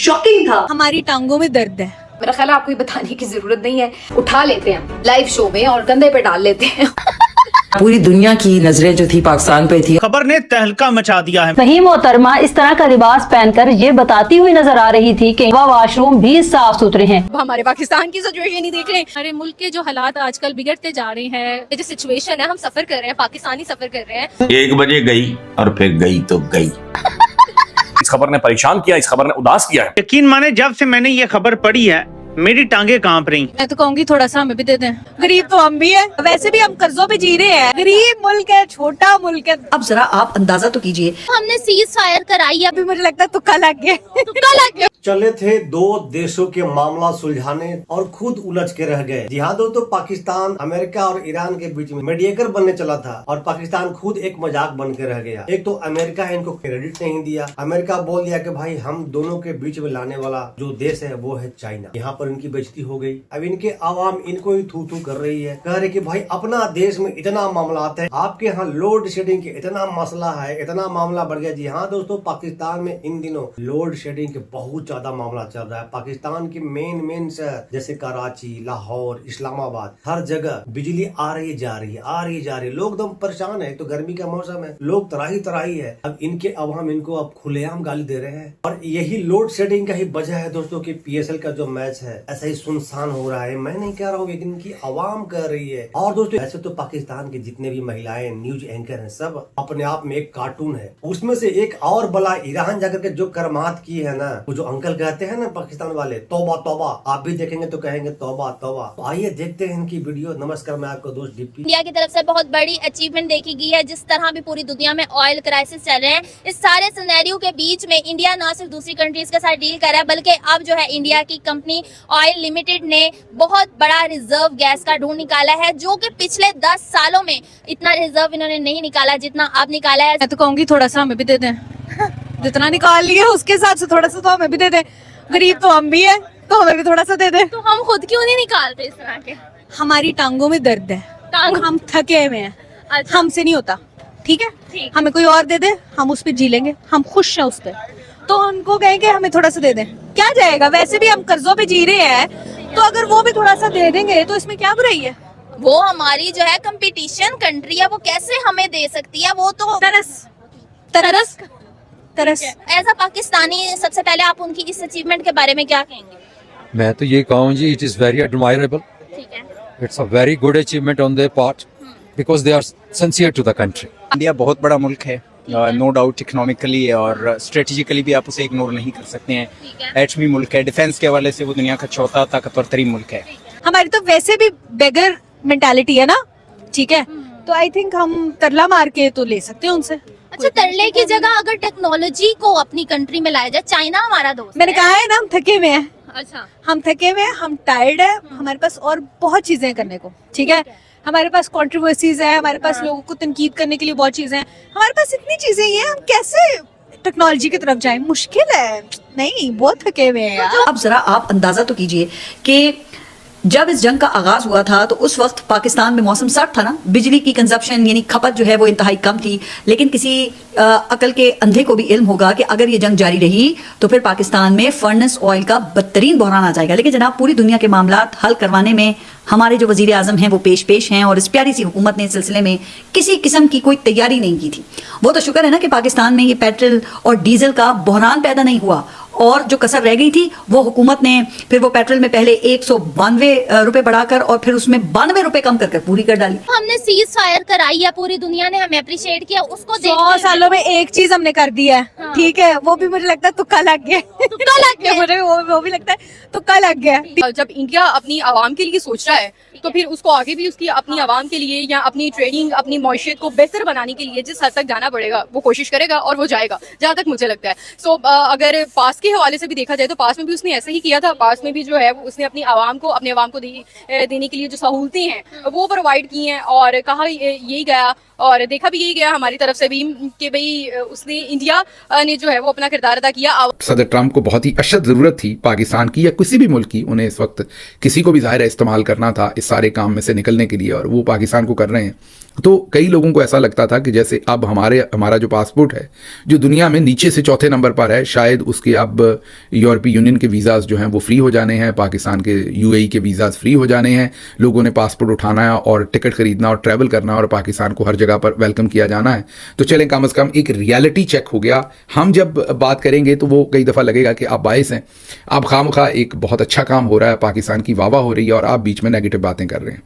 Shocking था। हमारी टांगों में दर्द है। मेरा ख्याल है आपको ये बताने की जरूरत नहीं है, उठा लेते हैं लाइव शो में और कंधे पे डाल लेते हैं। पूरी दुनिया की नजरें जो थी पाकिस्तान पे थी। खबर ने तहलका मचा दिया है। वहीं मोहतरमा इस तरह का लिबास पहनकर ये बताती हुई नजर आ रही थी कि वह वॉशरूम भी साफ सुथरे हैं। हमारे पाकिस्तान की सिचुएशन ही देख लें। हमारे मुल्क के जो हालात आजकल बिगड़ते जा रहे हैं, ये जो सिचुएशन है हम सफर कर रहे हैं, पाकिस्तानी सफर कर रहे हैं। 1 बजे गई और फिर गई तो गई। इस खबर ने परेशान किया, इस खबर ने उदास किया है। यकीन माने जब से मैंने ये खबर पढ़ी है मेरी टांगे कांप रही। मैं तो कहूँगी थोड़ा सा हमें भी दे दें। गरीब तो हम भी है, वैसे भी हम कर्जों पे जी रहे हैं। गरीब मुल्क है, छोटा मुल्क है। अब जरा आप अंदाजा तो कीजिए। हमने सीज फायर कराई, अभी मुझे लगता है तुक्का लग गया। तुक्का लग गया। चले थे दो देशों के मामला सुलझाने और खुद उलझ के रह गए। जी हाँ दोस्तों, पाकिस्तान अमेरिका और ईरान के बीच में मीडिएटर बनने चला था और पाकिस्तान खुद एक मजाक बन के रह गया। एक तो अमेरिका है, इनको क्रेडिट नहीं दिया। अमेरिका बोल दिया कि भाई हम दोनों के बीच में लाने वाला जो देश है वो है चाइना। यहाँ पर इनकी बेइज्जती हो गई। अब इनके आवाम इनको ही थू थू कर रही है, कह रहे कि भाई अपना देश में इतना मामला है, आपके यहाँ लोड शेडिंग के इतना मसला है, इतना मामला बढ़ गया। जी हाँ दोस्तों, पाकिस्तान में इन दिनों लोड शेडिंग के बहुत ज्यादा मामला चल रहा है। पाकिस्तान की मेन शहर जैसे कराची, लाहौर, इस्लामाबाद, हर जगह बिजली आ रही जा रही है। लोग एकदम परेशान है। तो गर्मी का मौसम है, लोग तराही है। अब इनके अवाम इनको अब खुलेआम गाली दे रहे हैं और यही लोड शेडिंग का ही वजह है दोस्तों की PSL का जो मैच है ऐसा ही सुनसान हो रहा है। मैं नहीं कह रहा हूँ, लेकिन इनकी आवाम कह रही है। और दोस्तों ऐसे तो पाकिस्तान के जितने भी महिलाएं न्यूज एंकर हैं सब अपने आप में एक कार्टून है। उसमें से एक और बला ईरान जाकर के जो करमात की है ना, वो जो अंकल कहते हैं ना पाकिस्तान वाले, तौबा तौबा, आप भी देखेंगे तो कहेंगे तौबा तौबा। तो आइए देखते हैं इनकी वीडियो। नमस्कार, मैं आपका दोस्त डिप्टी। इंडिया की तरफ से बहुत बड़ी अचीवमेंट देखी गई है। जिस तरह भी पूरी दुनिया में ऑयल क्राइसिस चल रहे हैं, इस सारे सिनेरियो के बीच में इंडिया ना सिर्फ दूसरी कंट्रीज के साथ डील कर रहा है, बल्कि अब जो है इंडिया की कंपनी ऑयल लिमिटेड ने बहुत बड़ा रिजर्व गैस का ढूंढ निकाला है, जो कि पिछले 10 सालों में इतना रिजर्व इन्होंने नहीं निकाला जितना अब निकाला है। मैं तो कहूँगी थोड़ा सा हमें भी दे दें। जितना निकाल लिए उसके हिसाब से थोड़ा सा तो हमें भी दे दें। गरीब तो हम भी है, तो हमें भी थोड़ा सा दे दें। तो हम खुद क्यों नहीं निकालते इस तरह के? हमारी टांगों में दर्द है, हम थके हुए हैं। अच्छा। हमसे नहीं होता, ठीक है? हमें कोई और दे दे, हम उस पर जी लेंगे, हम खुश हैं उस पर। तो उनको कहेंगे हमें थोड़ा सा दे दें, क्या जाएगा? वैसे भी हम कर्जों पे जी रहे हैं, तो अगर वो भी थोड़ा सा दे देंगे तो इसमें क्या बुराई है? वो हमारी जो है कंपटीशन कंट्री है, वो कैसे हमें दे सकती है? वो तो तरस एज अ पाकिस्तानी सबसे पहले आप उनकी इस अचीवमेंट के बारे में क्या कहेंगे? मैं तो ये कहूँ जी, इट इज़ वेरी एडमायरेबल। ठीक है, it's a very good achievement on their part because they are sincere to the country. India बहुत बड़ा मुल्क है, नो डाउट। इकोनॉमिकली और स्ट्रेटेजिकली भी आप उसे इग्नोर नहीं कर सकते हैं। एटमी मुल्क है, डिफेंस के हवाले से वो दुनिया का चौथा ताकतवर तरीन मुल्क है। हमारी तो वैसे भी बेगर मेंटालिटी है ना, ठीक है? तो आई थिंक हम तरला मार के तो ले सकते हैं उनसे। अच्छा, तरले की जगह अगर टेक्नोलॉजी को अपनी कंट्री में लाया जाए, चाइना हमारा दोस्त मैंने कहा है ना, हम थके हुए हैं। अच्छा, हम थके हुए हैं, हम टायर्ड है, हमारे पास और बहुत चीजें करने को, ठीक है? हमारे पास कंट्रोवर्सीज है, हमारे पास लोगों को तनकीद करने के लिए बहुत चीजें हैं, हमारे पास इतनी चीजें ही हैं, हम कैसे टेक्नोलॉजी की तरफ जाएं? मुश्किल है। नहीं, बहुत थके हुए हैं यार। अब जरा आप अंदाजा तो कीजिए कि जब इस जंग का आगाज हुआ था तो उस वक्त पाकिस्तान में मौसम सर्द था ना, बिजली की कंजप्शन यानी खपत जो है वो इंतहाई कम थी। लेकिन किसी अकल के अंधे को भी इल्म होगा कि अगर ये जंग जारी रही तो फिर पाकिस्तान में फर्नेस ऑयल का बदतरीन बहरान आ जाएगा। लेकिन जनाब, पूरी दुनिया के मामला हल करवाने में हमारे जो वजीर आजम हैं वो पेश हैं और इस प्यारी सी हुकूमत ने इस सिलसिले में किसी किस्म की कोई तैयारी नहीं की थी। वो तो शुक्र है ना कि पाकिस्तान में ये पेट्रोल और डीजल का बहरान पैदा नहीं हुआ, और जो कसर रह गई थी वो हुकूमत ने फिर वो पेट्रोल में पहले 192 रुपए बढ़ाकर और फिर उसमें 92 रुपए कम कर पूरी कर डाली। हमने सीज फायर कराई है, पूरी दुनिया ने हमें अप्रिशिएट किया। उसको 100 सालों में एक चीज हमने कर दिया है, ठीक है? वो भी मुझे लगता है तुक्का लग गया। तुक्का लग गया मुझे, वो भी लगता है तुक्का लग गया। जब इंडिया अपनी आवाम के लिए सोच रहा है तो फिर उसको आगे भी उसकी अपनी आवाम के लिए या अपनी ट्रेडिंग, अपनी मईशत को बेहतर बनाने के लिए जिस हद तक जाना पड़ेगा वो कोशिश करेगा और वो जाएगा, जहाँ तक मुझे लगता है। सो अगर पास के हवाले से भी देखा जाए तो पास में भी उसने ऐसा ही किया था। पास में भी जो है उसने अपनी आवाम को, अपने आवाम को देने के लिए जो सहूलतें हैं वो प्रोवाइड की हैं और कहा यही गया और देखा भी यही गया हमारी तरफ से भी कि भाई उसने, इंडिया ने जो है वो अपना किरदार अदा किया। सदर ट्रंप को बहुत ही अशद ज़रूरत थी पाकिस्तान की या किसी भी मुल्क की, उन्हें इस वक्त किसी को भी ज़ाहिर है इस्तेमाल करना था इस सारे काम में से निकलने के लिए, और वो पाकिस्तान को कर रहे हैं। तो कई लोगों को ऐसा लगता था कि जैसे अब हमारा जो पासपोर्ट है जो दुनिया में नीचे से चौथे नंबर पर है, शायद उसके अब यूरोपीय यूनियन के वीज़ाज़ जो हैं वो फ्री हो जाने हैं, पाकिस्तान के यूएई के वीज़ाज़ फ्री हो जाने हैं, लोगों ने पासपोर्ट उठाना है और टिकट खरीदना और ट्रैवल करना और पाकिस्तान को हर जगह पर वेलकम किया जाना है। तो चलें, कम अज़ कम एक रियलिटी चेक हो गया। हम जब बात करेंगे तो वो कई दफ़ा लगेगा कि आप बायस हैं, आप खामखा एक बहुत अच्छा काम हो रहा है, पाकिस्तान की वाह हो रही है और आप बीच में नेगेटिव बातें कर रहे हैं।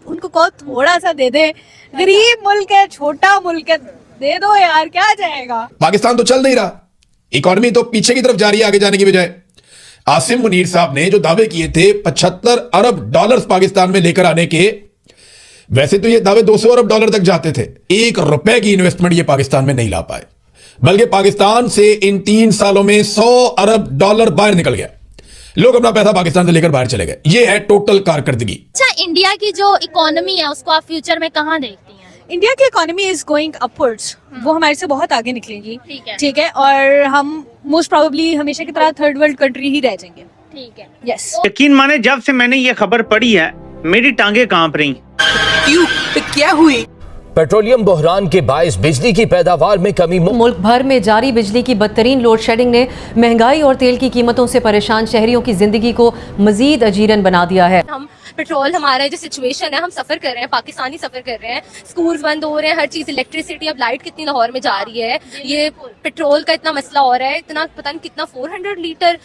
उनको कहो थोड़ा सा दे दे, गरीब मुल्क है, छोटा मुल्क है, दे दो यार, क्या जाएगा। पाकिस्तान तो चल नहीं रहा, इकॉनमी तो पीछे की तरफ जा रही है आगे जाने की बजाय। आसिम मुनीर साहब ने जो दावे किए थे 75 अरब डॉलर्स पाकिस्तान में लेकर आने के, वैसे तो ये दावे 200 अरब डॉलर तक जाते थे। 1 रुपए की इन्वेस्टमेंट ये पाकिस्तान में नहीं ला पाए, बल्कि पाकिस्तान से इन 3 सालों में 100 अरब डॉलर बाहर निकल गया। लोग अपना पैसा पाकिस्तान से लेकर बाहर चले गए। ये है टोटल कारकर्दगी। अच्छा, इंडिया की जो इकोनॉमी है उसको आप फ्यूचर में कहाँ देखती हैं? इंडिया की इकोनॉमी इज गोइंग अपवर्ड्स, वो हमारे से बहुत आगे निकलेगी। ठीक है, और हम मोस्ट प्रोबेबली हमेशा की तरह थर्ड वर्ल्ड कंट्री ही रह जाएंगे। ठीक है, यस। यकीन माने जब से मैंने ये खबर पढ़ी है मेरी टांगे कांप रही। क्यों? क्या हुई? पेट्रोलियम बहरान के बायस बिजली की पैदावार में कमी। मुल्क भर में जारी बिजली की बदतरीन लोड शेडिंग ने महंगाई और तेल की कीमतों से परेशान शहरियों की जिंदगी को मजीद अजीरन बना दिया है। हम पेट्रोल, हमारा जो सिचुएशन है, हम सफर कर रहे हैं, पाकिस्तानी सफर कर रहे हैं, स्कूल्स बंद हो रहे हैं, हर चीज, इलेक्ट्रिसिटी, अब लाइट कितनी लाहौर में जा रही है, ये पेट्रोल का इतना मसला हो रहा है, इतना पता नहीं कितना 400 लीटर,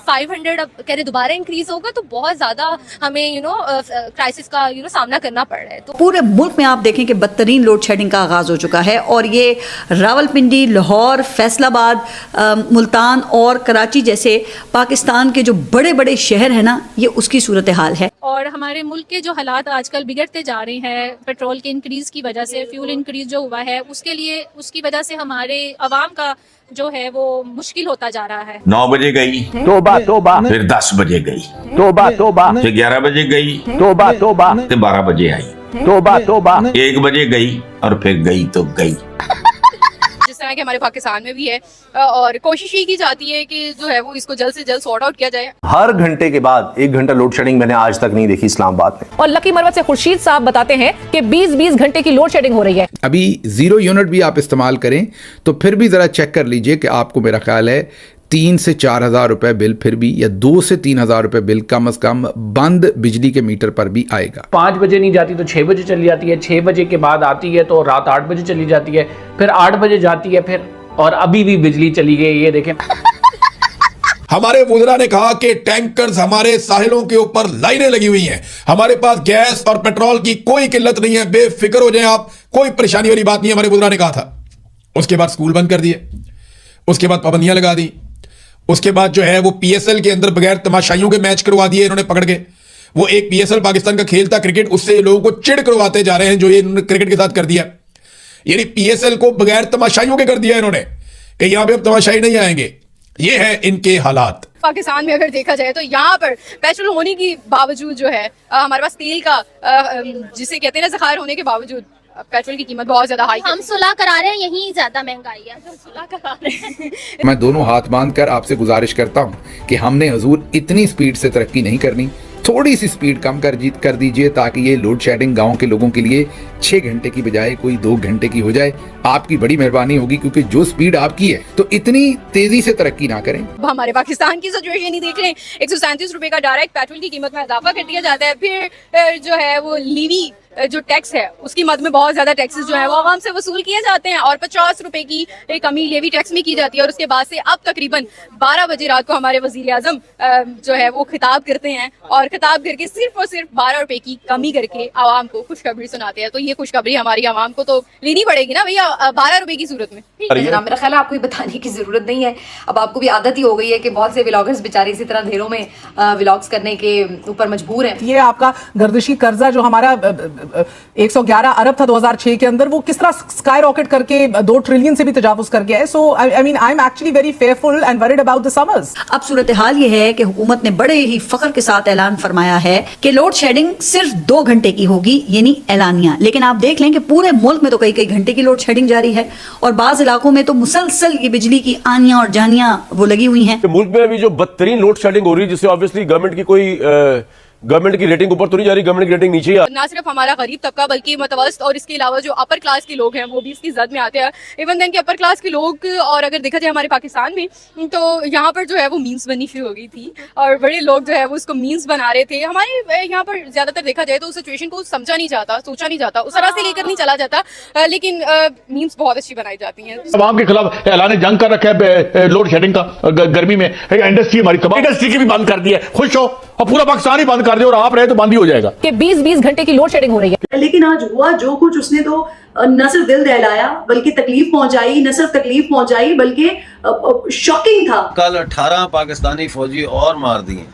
500 अब कह रहे दोबारा इंक्रीज होगा, तो बहुत ज्यादा हमें क्राइसिस का सामना करना पड़ रहा है। तो पूरे मुल्क में आप देखें कि बदतरीन लोड शेडिंग का आगाज हो चुका है और ये रावलपिंडी, लाहौर, फैसलाबाद, मुल्तान और कराची जैसे पाकिस्तान के जो बड़े बड़े शहर है ना, ये उसकी सूरत हाल है। और हमारे मुल्क के जो हालात आजकल बिगड़ते जा रहे हैं पेट्रोल के इंक्रीज की वजह से, फ्यूल इंक्रीज जो हुआ है उसकी वजह से हमारे अवाम का जो है वो मुश्किल होता जा रहा है। 9 बजे गई, तोबा तोबा, फिर 10 बजे गई, तोबा तोबा, फिर 11 बजे गई, तोबा तोबा, फिर 12 बजे आई, तोबा तोबा, 1 बजे गई और फिर गई तो गई। जिस तरह के हमारे पाकिस्तान में भी है, और कोशिश ये की जाती है कि जो है वो इसको जल्द से जल्द सॉर्ट आउट किया जाए। हर घंटे के बाद 1 घंटा लोड शेडिंग मैंने आज तक नहीं देखी इस्लामाबाद में। और लकी मरवत से खुर्शीद साहब बताते हैं कि 20-20 घंटे की लोड शेडिंग हो रही है। अभी 0 यूनिट भी आप इस्तेमाल करें तो फिर भी ज़रा चेक कर लीजिए कि आपको, मेरा ख्याल है 3 से 4 हज़ार रुपए बिल फिर भी, या 2 से 3 हज़ार रुपए बिल कम से कम बंद बिजली के मीटर पर भी आएगा। 5 बजे नहीं जाती तो 6 बजे चली जाती है, 6 बजे के बाद आती है तो रात 8 बजे चली जाती है, फिर 8 बजे जाती है, फिर और अभी भी बिजली चली गई। ये देखें। हमारे वुज़रा ने कहा कि टैंकर्स हमारे साहिलों के ऊपर लाइनें लगी हुई हैं, हमारे पास गैस और पेट्रोल की कोई किल्लत नहीं है, बेफिक्र हो जाएं आप, कोई परेशानी वाली बात नहीं है, हमारे वुज़रा ने कहा था। उसके बाद स्कूल बंद कर दिए, उसके बाद पाबंदियां लगा दी, उसके बाद जो है वो पीएसएल के अंदर बगैर तमाशाइयों के मैच करवा दिए इन्होंने पकड़ के। वो एक पीएसएल पाकिस्तान का खेल था क्रिकेट, उससे लोगों को चिढ़ करवाते जा रहे हैं जो ये इन्होंने क्रिकेट के साथ कर दिया। यानी पीएसएल को बगैर तमाशाइयों के कर दिया इन्होंने कि यहां पे अब तमाशाई नहीं आएंगे। ये है इनके हालात। पाकिस्तान में अगर देखा जाए तो यहाँ पर पेट्रोल होने के बावजूद जो है हमारे पास तेल का जिसे कहते हैं ना ज़खायर होने के बावजूद पेट्रोल की कीमत बहुत ज्यादा हाई। हम सुलह करा रहे हैं, यही ज्यादा महंगाई है, सुलह करा रहे हैं। मैं दोनों हाथ बांधकर आपसे गुजारिश करता हूं कि हमने हजूर इतनी स्पीड से तरक्की नहीं करनी, थोड़ी सी स्पीड कम कर दीजिए ताकि ये लोड शेडिंग गांव के लोगों के लिए 6 घंटे की बजाय कोई 2 घंटे की हो जाए। आपकी बड़ी मेहरबानी होगी, क्योंकि जो स्पीड आपकी है तो इतनी तेजी से तरक्की ना करें। हमारे पाकिस्तान की सिचुएशन ही देख लें, 137 रुपए का डायरेक्ट पेट्रोल की कीमत में इजाफा कर दिया जाता है, फिर जो है वो लीवी जो टैक्स है उसकी मद में बहुत ज्यादा टैक्सेस जो है वो आवाम से वसूल किए जाते हैं, और 50 रुपए की एक कमी लेवी टैक्स में की जाती है। और उसके बाद से अब तकरीबन 12 बजे रात को हमारे वजीर आजम जो है वो खिताब करते हैं, और खिताब करके सिर्फ और सिर्फ 12 रुपए की कमी करके आवाम को खुशखबरी सुनाते हैं। तो ये खुशखबरी हमारी आवाम को तो लेनी पड़ेगी ना भैया, 12 रुपए की सूरत में। मेरा ख्याल है आपको ये बताने की जरूरत नहीं है, अब आपको भी आदत ही हो गई है कि बहुत से व्लॉगर्स बेचारे इसी तरह ढेरों में व्लॉग्स करने के ऊपर मजबूर हैं। ये आपका गर्दिशी कर्जा जो हमारा 111 अरब था 2006 के अंदर, वो किस तरह स्काई रॉकेट करके 2 ट्रिलियन से भी तजावुज कर गया है। So I mean I am actually very fearful and worried about the summers. अब सूरत हाल ये है कि हुकूमत ने बड़े ही फख्र के साथ ऐलान फरमाया है कि लोड शेडिंग सिर्फ 2 घंटे की होगी, यानी ऐलानिया। लेकिन आप देख लें कि पूरे मुल्क में तो कई घंटे की लोड शेडिंग जारी है, और बाज़ इलाकों में तो मुसलसल ये बिजली की आनियां और जानियां वो लगी हुई हैं। मुल्क में अभी जो बदतरीन लोड शेडिंग हो रही है, जिससे ऑब्वियसली गवर्नमेंट की कोई गवर्नमेंट की रेटिंग ऊपर तो नहीं जा रही, गवर्नमेंट की रेटिंग नीचे ही आ ना सिर्फ हमारा गरीब तबका बल्कि मतवस्त और इसके अलावा जो अपर क्लास के लोग हैं वो भी इसकी जद में आते हैं। इवन देन के अपर क्लास के लोग, और अगर देखा जाए हमारे पाकिस्तान में, तो यहाँ पर जो है वो मीम्स बननी शुरू हो गई थी और बड़े लोग जो है वो उसको मीम्स बना रहे थे। हमारे यहाँ पर ज्यादातर देखा जाए तो उस सिचुएशन को समझा नहीं जाता, सोचा नहीं जाता, उस तरह से लेकर नहीं चला जाता, लेकिन मीम्स बहुत अच्छी बनाई जाती हैं। अवाम के खिलाफ ऐलान जंग कर रखा है लोड शेडिंग का गर्मी में, इंडस्ट्री हमारी तबाह, इंडस्ट्री की भी बंद कर दी है, खुश हो, और पूरा पाकिस्तान ही बंद कर दे और आप रहे तो बंद ही हो जाएगा कि 20-20 घंटे की लोड शेडिंग हो रही है। लेकिन आज हुआ जो कुछ, उसने तो न सिर्फ दिल दहलाया बल्कि तकलीफ पहुंचाई, न सिर्फ तकलीफ पहुंचाई बल्कि शॉकिंग था। कल 18 पाकिस्तानी फौजी और मार दिए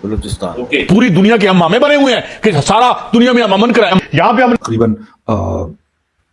बलूचिस्तान। पूरी दुनिया के हम मामे बने हुए हैं कि सारा दुनिया में हम अमन कराएं। यहाँ पे हम तकरीबन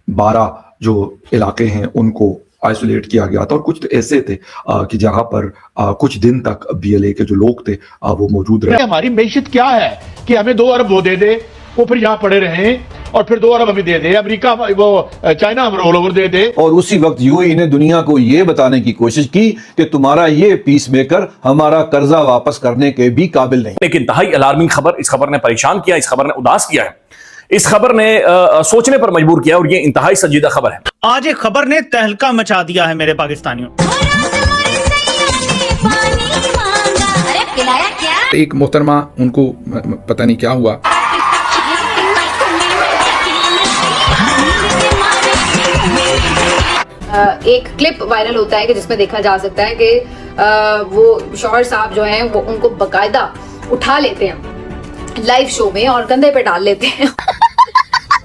12 जो इलाके हैं उनको आइसोलेट किया गया था और कुछ तो ऐसे थे कि जहां पर कुछ दिन तक BLA के जो लोग थे वो मौजूद रहे। हमारी मैशियत क्या है कि हमें 2 अरब वो दे दे, वो फिर यहाँ पड़े रहे, और फिर 2 अरब हमें दे दे, अमेरिका वो चाइना हम रोल ओवर दे दे। और उसी वक्त यूएई ने दुनिया को ये बताने की कोशिश की कि तुम्हारा ये पीस मेकर हमारा कर्जा वापस करने के भी काबिल नहीं। एक इंतहाई अलार्मिंग खबर, इस खबर ने परेशान किया, इस खबर ने उदास किया है, इस खबर ने सोचने पर मजबूर किया और ये इंतहाई संजीदा खबर है। आज एक खबर ने तहलका मचा दिया है मेरे पाकिस्तानियों। एक मोहतरमा, उनको पता नहीं क्या हुआ, एक क्लिप वायरल होता है कि जिसमें देखा जा सकता है कि वो शौहर साहब जो हैं वो उनको बकायदा उठा लेते हैं लाइव शो में और कंधे पे डाल लेते हैं।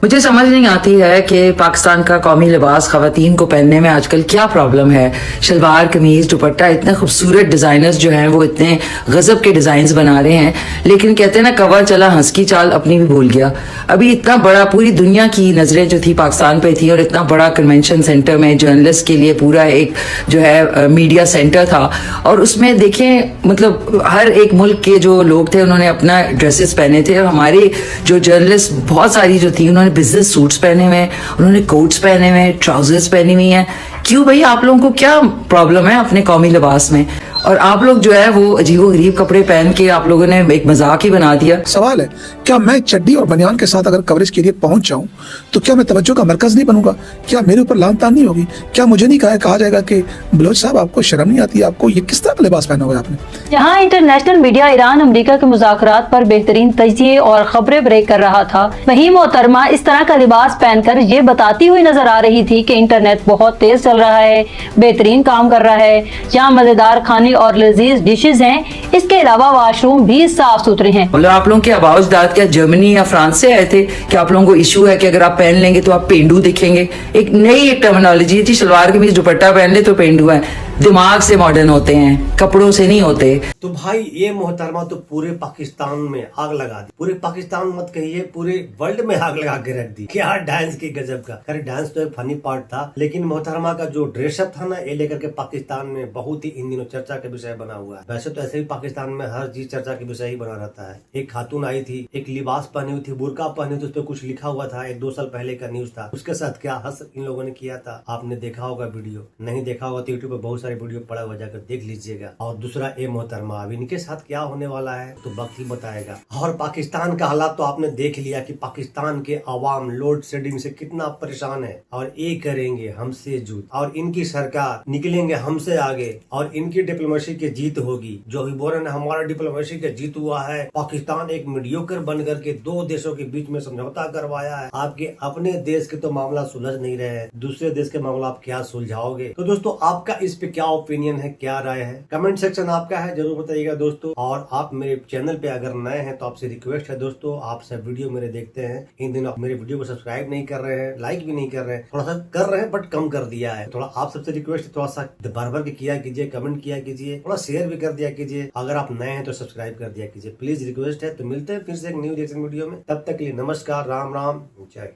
मुझे समझ नहीं आती है कि पाकिस्तान का कौमी लिबास खवातीन को पहनने में आजकल क्या प्रॉब्लम है। शलवार कमीज दुपट्टा, इतने खूबसूरत डिजाइनर्स जो हैं वो इतने गजब के डिजाइन बना रहे हैं, लेकिन कहते हैं ना कवा चला हंस की चाल अपनी भी भूल गया। अभी इतना बड़ा, पूरी दुनिया की नजरें जो थी पाकिस्तान पे थी और इतना बड़ा कन्वेंशन सेंटर में जर्नलिस्ट के लिए पूरा एक जो है मीडिया सेंटर था, और उसमें देखें मतलब हर एक मुल्क के जो लोग थे उन्होंने अपना ड्रेसेस पहने थे, और हमारे जो जर्नलिस्ट बहुत सारी जो थी उन्होंने बिजनेस सूट्स पहने हुए, उन्होंने कोट्स पहने हुए, ट्राउजर्स पहनी हुई हैं। क्यों भाई, आप लोगों को क्या प्रॉब्लम है अपने कौमी लिबास में? और आप लोग जो है वो अजीबो गरीब कपड़े पहन के आप लोगों ने एक मजाक ही बना दिया। सवाल है, क्या मैं चड्डी और बनियान के साथ अगर कवरेज के लिए पहुंच जाऊं तो क्या मैं तवज्जो का मरकज नहीं बनूंगा? क्या मेरे ऊपर लान तान नहीं होगी? क्या मुझे नहीं कहा जाएगा कि बलोच साहब आपको शर्म नहीं आती, आपको ये किस तरह का लिबास पहना हुआ है आपने? जहां इंटरनेशनल मीडिया ईरान अमेरिका के मुज़ाकरात पर बेहतरीन तजिए और खबरें ब्रेक कर रहा था, वहीं मोहतरमा इस तरह का लिबास पहनकर ये बताती हुई नजर आ रही थी कि इंटरनेट बहुत तेज चल रहा है, बेहतरीन काम कर रहा है, यहाँ मजेदार खाने और लजीज डिशेज हैं, इसके अलावा वाशरूम भी साफ सुथरे हैं। मतलब आप लोगों के आबाउजदाद क्या जर्मनी या फ्रांस से आए थे कि आप लोगों को इशू है कि अगर आप पहन लेंगे तो आप पेंडू दिखेंगे? एक नई एक टर्मिनोलॉजी थी, शलवार कमीज दुपट्टा पहन ले तो पेंडू है। दिमाग से मॉडर्न होते हैं, कपड़ों से नहीं होते। तो भाई ये मोहतरमा तो पूरे पाकिस्तान में आग लगा दी, पूरे पाकिस्तान मत कहिए पूरे वर्ल्ड में आग लगा के रख दी। क्या डांस की गजब का। खैर डांस तो एक फनी पार्ट था, लेकिन मोहतरमा का जो ड्रेसअप था ना, ये लेकर के पाकिस्तान में बहुत ही इन दिनों चर्चा का विषय बना हुआ है। वैसे तो ऐसे भी पाकिस्तान में हर चीज चर्चा के विषय ही बना रहता है। एक खातून आई थी, एक लिबास पहनी हुई थी, बुर्का पहनी थी, उस पर कुछ लिखा हुआ था, 1-2 साल पहले का न्यूज था। उसके साथ क्या हंस इन लोगों ने किया था, आपने देखा होगा वीडियो, नहीं देखा होगा तो यूट्यूब पे बहुत सारे वीडियो पड़ा हुआ, जाकर देख लीजिएगा। और दूसरा ये मोहतरमा, अब इनके साथ क्या होने वाला है तो वक्त ही बताएगा। और पाकिस्तान का हालात तो आपने देख लिया कि पाकिस्तान के अवाम लोड शेडिंग से कितना परेशान है, और ये करेंगे हमसे जूत, और इनकी सरकार निकलेंगे हमसे आगे, और इनकी डिप्लोमेसी की जीत होगी। जो भी बोल रहे हैं हमारा डिप्लोमेसी का जीत हुआ है, पाकिस्तान एक मीडियोकर बन करके 2 देशों के बीच में समझौता करवाया है। आपके अपने देश के तो मामला सुलझ नहीं रहे हैं, दूसरे देश के मामला आप क्या सुलझाओगे? तो दोस्तों आपका इस पे क्या ओपिनियन है, क्या राय है? कमेंट सेक्शन आपका है, जरूर बताइएगा दोस्तों। और आप मेरे चैनल पे अगर नए हैं तो आपसे रिक्वेस्ट है दोस्तों, आप सब वीडियो मेरे देखते हैं, इन दिनों आप मेरे वीडियो को सब्सक्राइब नहीं कर रहे हैं, लाइक भी नहीं कर रहे हैं, थोड़ा सा कर रहे हैं बट कम कर दिया है। थोड़ा आप सबसे रिक्वेस्ट है, थोड़ा सा भर के किया कीजिए, कमेंट किया कीजिए, थोड़ा शेयर भी कर दिया कीजिए। अगर आप नए हैं तो सब्सक्राइब कर दिया कीजिए, प्लीज रिक्वेस्ट है। तो मिलते हैं फिर से एक न्यू रिएक्शन वीडियो में, तब तक के लिए नमस्कार, राम राम, जय।